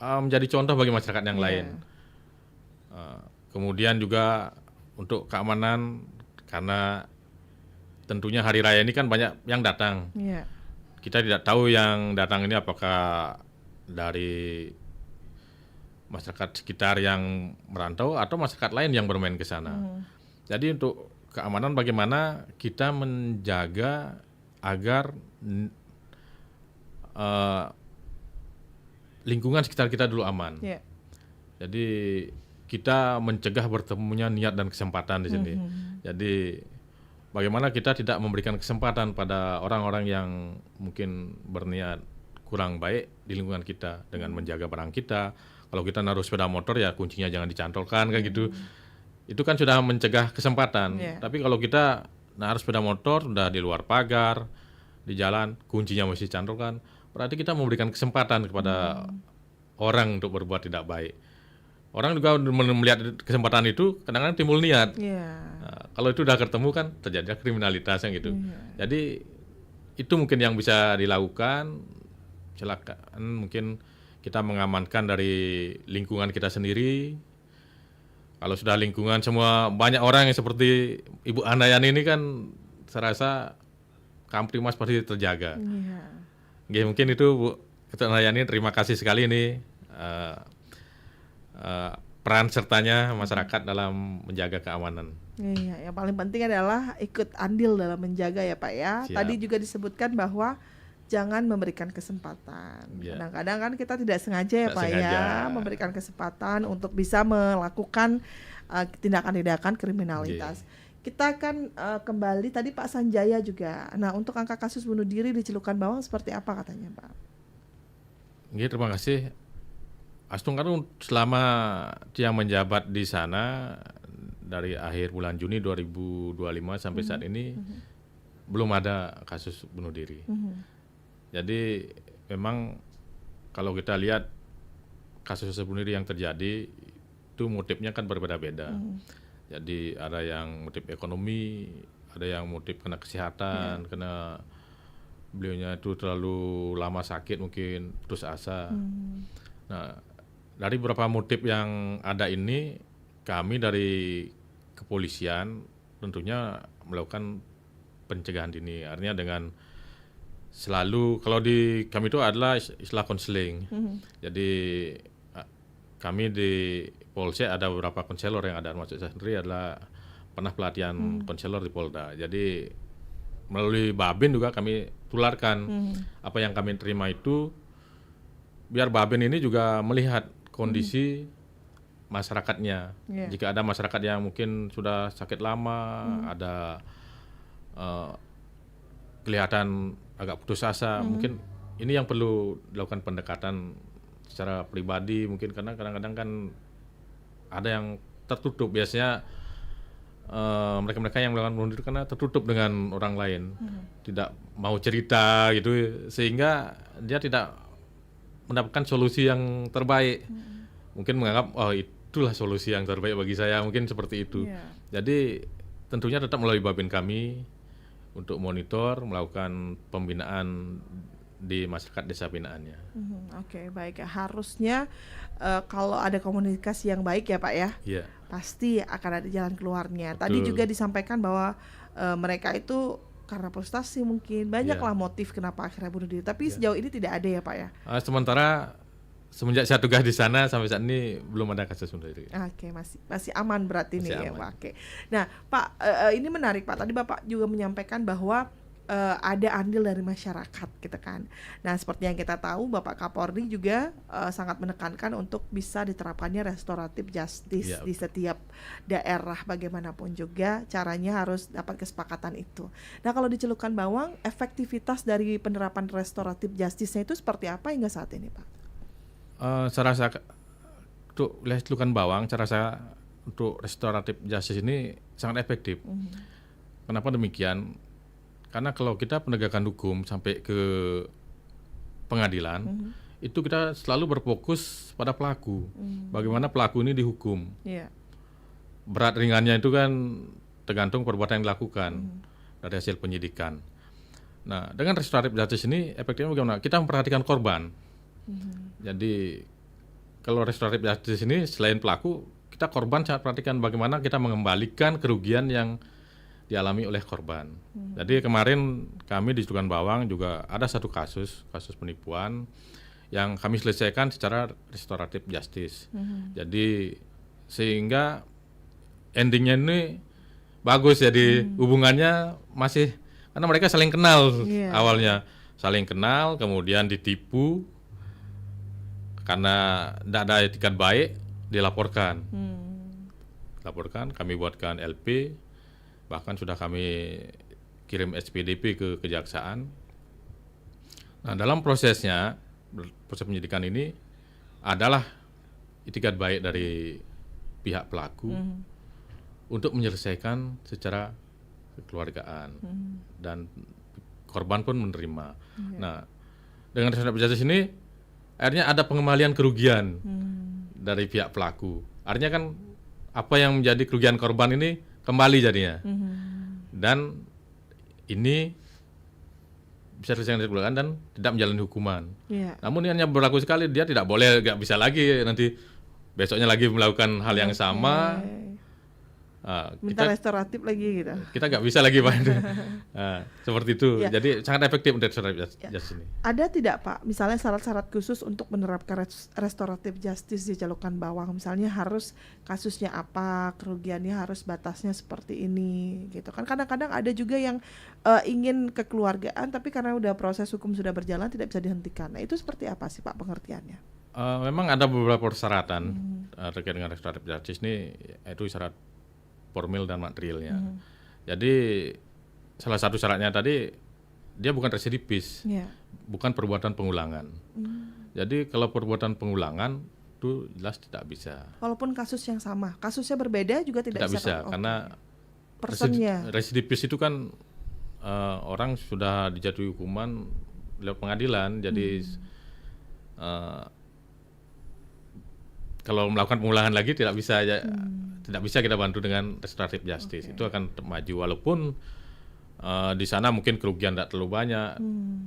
menjadi contoh bagi masyarakat yang lain. Kemudian juga untuk keamanan, karena tentunya hari raya ini kan banyak yang datang. Kita tidak tahu yang datang ini apakah dari masyarakat sekitar yang merantau atau masyarakat lain yang bermain ke sana. Jadi untuk keamanan bagaimana kita menjaga agar lingkungan sekitar kita dulu aman. Jadi kita mencegah bertemunya niat dan kesempatan di sini. Jadi bagaimana kita tidak memberikan kesempatan pada orang-orang yang mungkin berniat kurang baik di lingkungan kita dengan menjaga barang kita. Kalau kita naruh sepeda motor ya kuncinya jangan dicantolkan kayak gitu. Itu kan sudah mencegah kesempatan. Tapi kalau kita naruh sepeda motor sudah di luar pagar, di jalan kuncinya masih dicantolkan, berarti kita memberikan kesempatan kepada orang untuk berbuat tidak baik. Orang juga melihat kesempatan itu kadang-kadang timbul niat. Nah, kalau itu udah ketemu kan terjadi kriminalitas yang gitu. Jadi itu mungkin yang bisa dilakukan. Silakan mungkin kita mengamankan dari lingkungan kita sendiri. Kalau sudah lingkungan semua banyak orang yang seperti Ibu Handayani ini kan saya rasa Kamtipmas pasti terjaga. Oke, mungkin itu Bu Ketua Handayani, terima kasih sekali ini peran sertanya masyarakat dalam menjaga keamanan. Yang paling penting adalah ikut andil dalam menjaga ya Pak ya. Siap. Tadi juga disebutkan bahwa jangan memberikan kesempatan. Kadang-kadang kan kita tidak sengaja ya Pak ya memberikan kesempatan untuk bisa melakukan tindakan-tindakan kriminalitas. Kita akan kembali tadi Pak Sanjaya juga. Nah, untuk angka kasus bunuh diri di Celukan Bawang seperti apa katanya Pak? Terima kasih. Astung Karung selama dia menjabat di sana dari akhir bulan Juni 2025 sampai saat ini belum ada kasus bunuh diri. Jadi memang kalau kita lihat kasus bunuh diri yang terjadi itu motifnya kan berbeda-beda. Jadi ada yang motif ekonomi, ada yang motif kena kesehatan, kena beliaunya itu terlalu lama sakit mungkin putus asa. Nah, dari beberapa motif yang ada ini, kami dari kepolisian tentunya melakukan pencegahan dini. Artinya dengan selalu, kalau di kami itu adalah istilah konseling. Jadi kami di Polsek ada beberapa konselor yang ada, maksud saya sendiri adalah pernah pelatihan konselor di Polda. Jadi melalui Babin juga kami tularkan apa yang kami terima itu, biar Babin ini juga melihat kondisi masyarakatnya. Jika ada masyarakat yang mungkin sudah sakit lama, ada kelihatan agak putus asa, mungkin ini yang perlu dilakukan pendekatan secara pribadi, mungkin karena kadang-kadang kan ada yang tertutup. Biasanya mereka-mereka yang melakukan bunuh diri karena tertutup dengan orang lain, tidak mau cerita gitu, sehingga dia tidak mendapatkan solusi yang terbaik. Mungkin menganggap oh itulah solusi yang terbaik bagi saya, mungkin seperti itu. Jadi tentunya tetap melalui Babin kami untuk monitor, melakukan pembinaan di masyarakat desa binaannya. Oke, baik. Harusnya kalau ada komunikasi yang baik ya Pak ya, pasti akan ada jalan keluarnya. Betul. Tadi juga disampaikan bahwa mereka itu karena frustasi mungkin, banyaklah motif kenapa akhirnya bunuh diri. Tapi sejauh ini tidak ada ya Pak ya? Sementara semenjak saya tugas di sana sampai saat ini belum ada kasus bunuh diri. Oke, masih aman berarti nih ya Pak. Oke. Nah Pak, ini menarik Pak. Tadi Bapak juga menyampaikan bahwa ada andil dari masyarakat gitu kan. Nah, seperti yang kita tahu Bapak Kapolri juga sangat menekankan untuk bisa diterapkannya restoratif justice di setiap daerah, bagaimanapun juga caranya harus dapat kesepakatan itu. Nah, kalau di Celukan Bawang efektivitas dari penerapan restoratif justice-nya itu seperti apa hingga saat ini, Pak? Saya rasa untuk wilayah Celukan Bawang, cara saya untuk restoratif justice ini sangat efektif. Kenapa demikian? Karena kalau kita penegakan hukum sampai ke pengadilan, itu kita selalu berfokus pada pelaku. Bagaimana pelaku ini dihukum. Berat ringannya itu kan tergantung perbuatan yang dilakukan dari hasil penyidikan. Nah, dengan restoratif justice ini efektifnya bagaimana? Kita memperhatikan korban. Jadi kalau restoratif justice ini selain pelaku, kita korban sangat perhatikan bagaimana kita mengembalikan kerugian yang dialami oleh korban. Jadi kemarin kami di Celukan Bawang juga ada satu kasus penipuan yang kami selesaikan secara restoratif justice. Jadi sehingga endingnya ini bagus, jadi hubungannya masih, karena mereka saling kenal awalnya, saling kenal, kemudian ditipu karena tidak ada etikat baik, dilaporkan. Laporkan, kami buatkan LP, bahkan sudah kami kirim SPDP ke kejaksaan. Nah, dalam proses penyidikan ini adalah itikat baik dari pihak pelaku untuk menyelesaikan secara kekeluargaan dan korban pun menerima. Nah, dengan restoratif justice ini akhirnya ada pengembalian kerugian dari pihak pelaku. Artinya kan apa yang menjadi kerugian korban ini kembali jadinya. Dan ini bisa diselesaikan dan tidak menjalani hukuman. Namun ini hanya berlaku sekali, dia tidak boleh, nggak bisa lagi nanti besoknya lagi melakukan hal yang sama. Minta restoratif lagi gitu. Kita nggak bisa lagi Pak. Seperti itu. Jadi sangat efektif untuk restoratif justice ini. Ada tidak Pak, misalnya syarat-syarat khusus untuk menerapkan restoratif justice di Celukan Bawang? Misalnya harus kasusnya apa, kerugiannya harus batasnya seperti ini gitu kan. Kadang-kadang ada juga yang ingin kekeluargaan tapi karena udah proses hukum sudah berjalan tidak bisa dihentikan. Nah, itu seperti apa sih Pak pengertiannya? Memang ada beberapa persyaratan terkait dengan restoratif justice ini, yaitu syarat formil dan materialnya. Jadi salah satu syaratnya tadi dia bukan residivis, bukan perbuatan pengulangan. Jadi kalau perbuatan pengulangan itu jelas tidak bisa. Walaupun kasus yang sama, kasusnya berbeda juga tidak bisa karena personnya. Residivis itu kan orang sudah dijatuhi hukuman lewat pengadilan, jadi kalau melakukan pengulangan lagi tidak bisa tidak bisa kita bantu dengan restoratif justice. Itu akan maju walaupun di sana mungkin kerugian tidak terlalu banyak,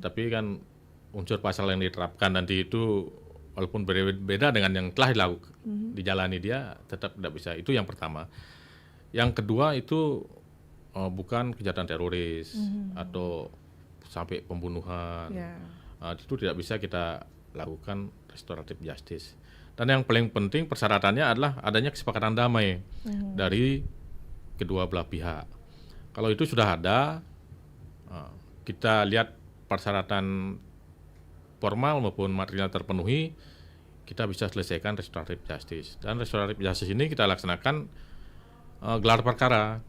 tapi kan unsur pasal yang diterapkan nanti itu walaupun berbeda dengan yang telah dilakukan dijalani, dia tetap tidak bisa. Itu yang pertama. Yang kedua itu bukan kejahatan teroris atau sampai pembunuhan. Itu tidak bisa kita lakukan restoratif justice. Dan yang paling penting persyaratannya adalah adanya kesepakatan damai dari kedua belah pihak. Kalau itu sudah ada, kita lihat persyaratan formal maupun material terpenuhi, kita bisa selesaikan restoratif justice. Dan restoratif justice ini kita laksanakan gelar perkara.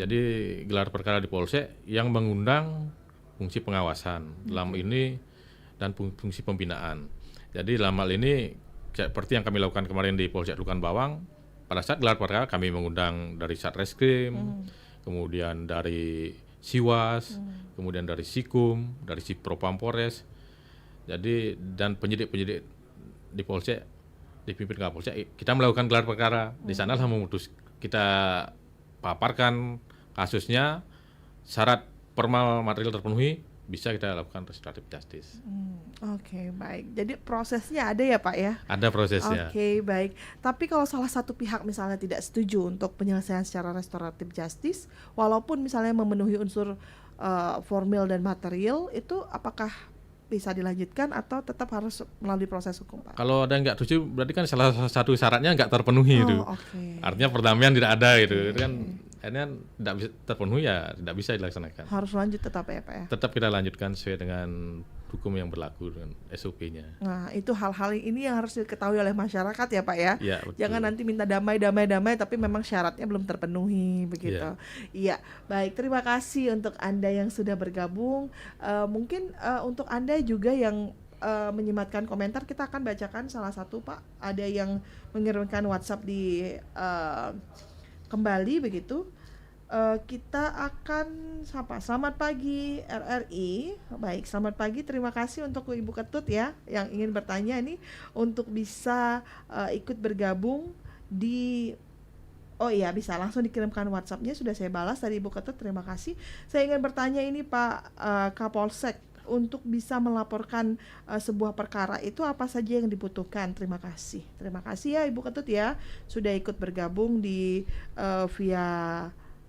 Jadi gelar perkara di Polsek yang mengundang fungsi pengawasan dalam ini dan fungsi pembinaan. Jadi dalam hal ini seperti yang kami lakukan kemarin di Polsek Celukan Bawang, pada saat gelar perkara kami mengundang dari Satreskrim, kemudian dari Siwas, kemudian dari Sikum, dari Sipropam Polres. Jadi dan penyidik-penyidik di Polsek dipimpin Kapolsek, kita melakukan gelar perkara. Di sanalah kita paparkan kasusnya, syarat formal material terpenuhi, bisa kita lakukan restoratif justice. Oke, baik. Jadi prosesnya ada ya Pak ya? Ada prosesnya. Oke, baik. Tapi kalau salah satu pihak misalnya tidak setuju untuk penyelesaian secara restoratif justice, walaupun misalnya memenuhi unsur formil dan material, itu apakah bisa dilanjutkan atau tetap harus melalui proses hukum Pak? Kalau ada yang nggak setuju, berarti kan salah satu syaratnya nggak terpenuhi itu. Okay. Artinya perdamaian tidak ada gitu. Itu kan akhirnya tidak bisa terpenuhi ya tidak bisa dilaksanakan. Harus lanjut tetap ya Pak ya? Tetap kita lanjutkan sesuai dengan hukum yang berlaku dengan SOP-nya. Nah, itu hal-hal ini yang harus diketahui oleh masyarakat ya Pak ya. Ya, betul. Jangan nanti minta damai tapi memang syaratnya belum terpenuhi begitu. Iya, baik, terima kasih untuk Anda yang sudah bergabung. Mungkin untuk Anda juga yang menyematkan komentar, kita akan bacakan salah satu Pak. Ada yang mengirimkan WhatsApp di kembali begitu. Kita akan sapa. Selamat pagi RRI. Baik, selamat pagi. Terima kasih untuk Ibu Ketut ya yang ingin bertanya ini untuk bisa ikut bergabung di bisa langsung dikirimkan WhatsApp-nya, sudah saya balas dari Ibu Ketut. Terima kasih. Saya ingin bertanya ini Pak Kapolsek, untuk bisa melaporkan sebuah perkara itu apa saja yang dibutuhkan? Terima kasih. Terima kasih ya Ibu Ketut ya sudah ikut bergabung di via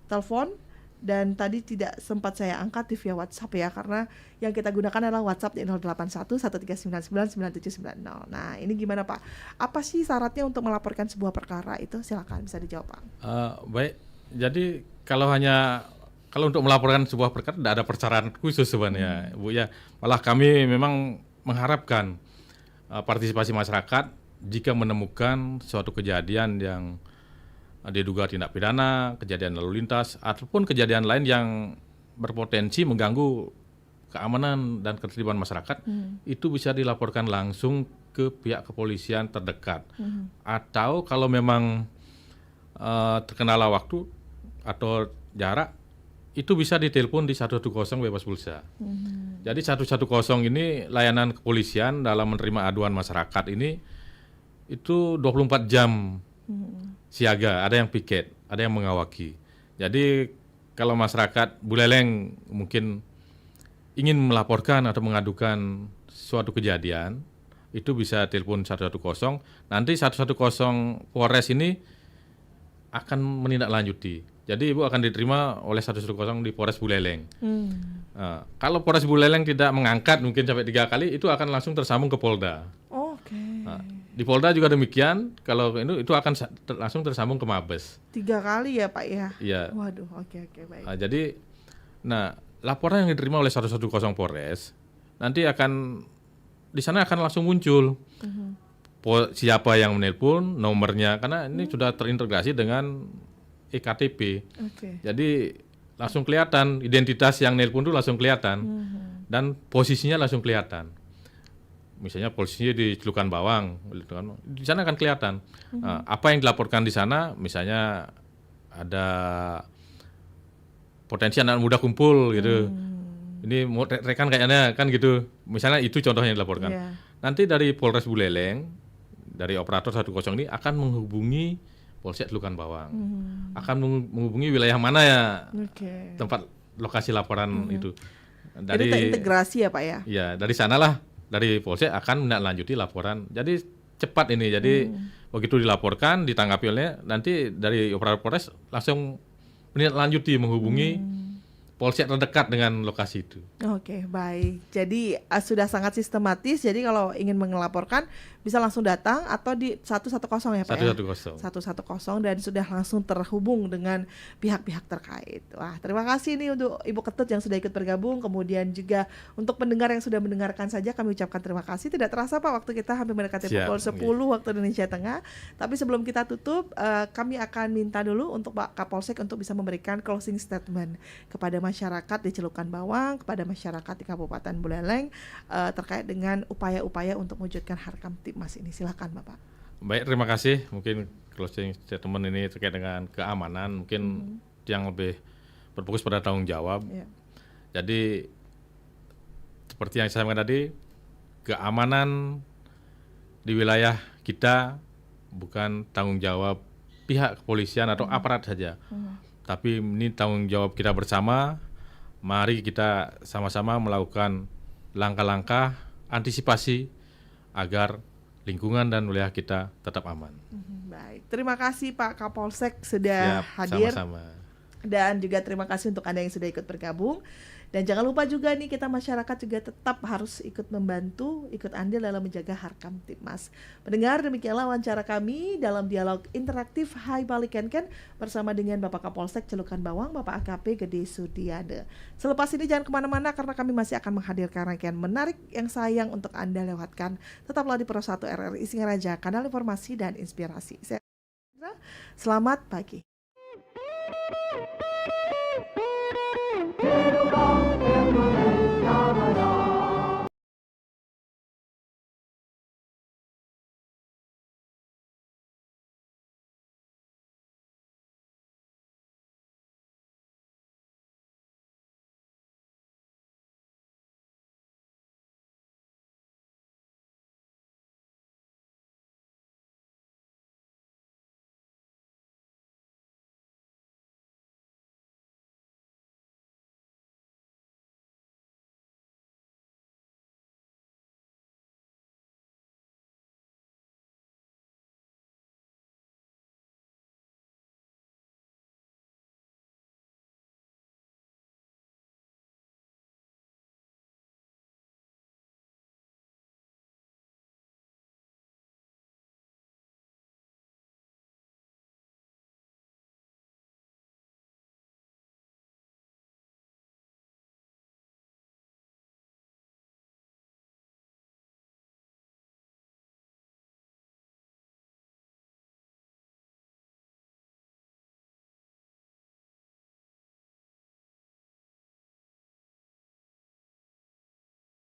telepon, dan tadi tidak sempat saya angkat di via WhatsApp ya karena yang kita gunakan adalah WhatsApp di 081 1399 9790. Nah, ini gimana Pak? Apa sih syaratnya untuk melaporkan sebuah perkara itu? Silakan bisa dijawab Pak. Baik. Jadi kalau untuk melaporkan sebuah perkara tidak ada persyaratan khusus sebenarnya, Bu ya. Malah kami memang mengharapkan partisipasi masyarakat jika menemukan suatu kejadian yang diduga tindak pidana, kejadian lalu lintas, ataupun kejadian lain yang berpotensi mengganggu keamanan dan ketertiban masyarakat, itu bisa dilaporkan langsung ke pihak kepolisian terdekat. Atau kalau memang terkendala waktu atau jarak, itu bisa ditelepon di 110 bebas pulsa. Jadi 110 ini layanan kepolisian dalam menerima aduan masyarakat ini itu 24 jam siaga, ada yang piket, ada yang mengawaki. Jadi kalau masyarakat Buleleng mungkin ingin melaporkan atau mengadukan suatu kejadian, itu bisa telepon 110. Nanti 110 Polres ini akan menindaklanjuti. Jadi Ibu akan diterima oleh 110 di Polres Buleleng. Nah, kalau Polres Buleleng tidak mengangkat mungkin sampai 3 kali, itu akan langsung tersambung ke Polda. Oke. Nah, di Polda juga demikian. Kalau itu akan langsung tersambung ke Mabes. 3 kali ya Pak ya? Iya. Waduh, oke baik. Nah, laporan yang diterima oleh 110 Polres nanti di sana akan langsung muncul siapa yang menelpon, nomornya, karena ini sudah terintegrasi dengan EKTP. Jadi langsung kelihatan identitas yang nelpon itu langsung kelihatan dan posisinya langsung kelihatan. Misalnya posisinya di Celukan Bawang, di sana akan kelihatan. Nah, apa yang dilaporkan di sana, misalnya ada potensi anak muda kumpul gitu. Ini mau rekan kayaknya kan gitu. Misalnya itu contohnya yang dilaporkan. Nanti dari Polres Buleleng, dari operator 110 ini akan menghubungi Polsek Celukan Bawang. Akan menghubungi wilayah mana ya tempat lokasi laporan itu. Jadi terintegrasi ya Pak ya? Iya, dari sanalah dari Polsek akan menindaklanjuti laporan. Jadi cepat ini. Jadi begitu dilaporkan, ditanggapi oleh nanti dari operator Polres langsung menindaklanjuti menghubungi Polsek terdekat dengan lokasi itu. Oke, baik. Jadi sudah sangat sistematis. Jadi kalau ingin melaporkan bisa langsung datang atau di 110 ya Pak 110. ya? 110 dan sudah langsung terhubung dengan pihak-pihak terkait. Wah, terima kasih nih untuk Ibu Ketut yang sudah ikut bergabung. Kemudian juga untuk pendengar yang sudah mendengarkan saja kami ucapkan terima kasih. Tidak terasa Pak, waktu kita hampir mendekati pukul 10 waktu Indonesia Tengah. Tapi sebelum kita tutup, kami akan minta dulu untuk Pak Kapolsek untuk bisa memberikan closing statement kepada masyarakat di Celukan Bawang, kepada masyarakat di Kabupaten Buleleng terkait dengan upaya-upaya untuk mewujudkan Harkamtibmas ini. Silakan Bapak. Baik, terima kasih. Mungkin closing statement ini terkait dengan keamanan, mungkin yang lebih berfokus pada tanggung jawab. Jadi seperti yang saya sampaikan tadi, keamanan di wilayah kita bukan tanggung jawab pihak kepolisian atau aparat saja, tapi ini tanggung jawab kita bersama. Mari kita sama-sama melakukan langkah-langkah antisipasi agar lingkungan dan wilayah kita tetap aman. Baik, terima kasih Pak Kapolsek sudah hadir. Sama-sama. Dan juga terima kasih untuk Anda yang sudah ikut bergabung. Dan jangan lupa juga nih kita masyarakat juga tetap harus ikut membantu, ikut andil dalam menjaga harkam Tipmas. Pendengar, demikianlah wawancara kami dalam dialog interaktif Hai Bali Kenken bersama dengan Bapak Kapolsek Celukan Bawang, Bapak AKP Gede Sudiade. Selepas ini jangan kemana-mana karena kami masih akan menghadirkan rangkaian menarik yang sayang untuk Anda lewatkan. Tetaplah di Pro 1 RRI Singaraja, kanal informasi dan inspirasi. Selamat pagi.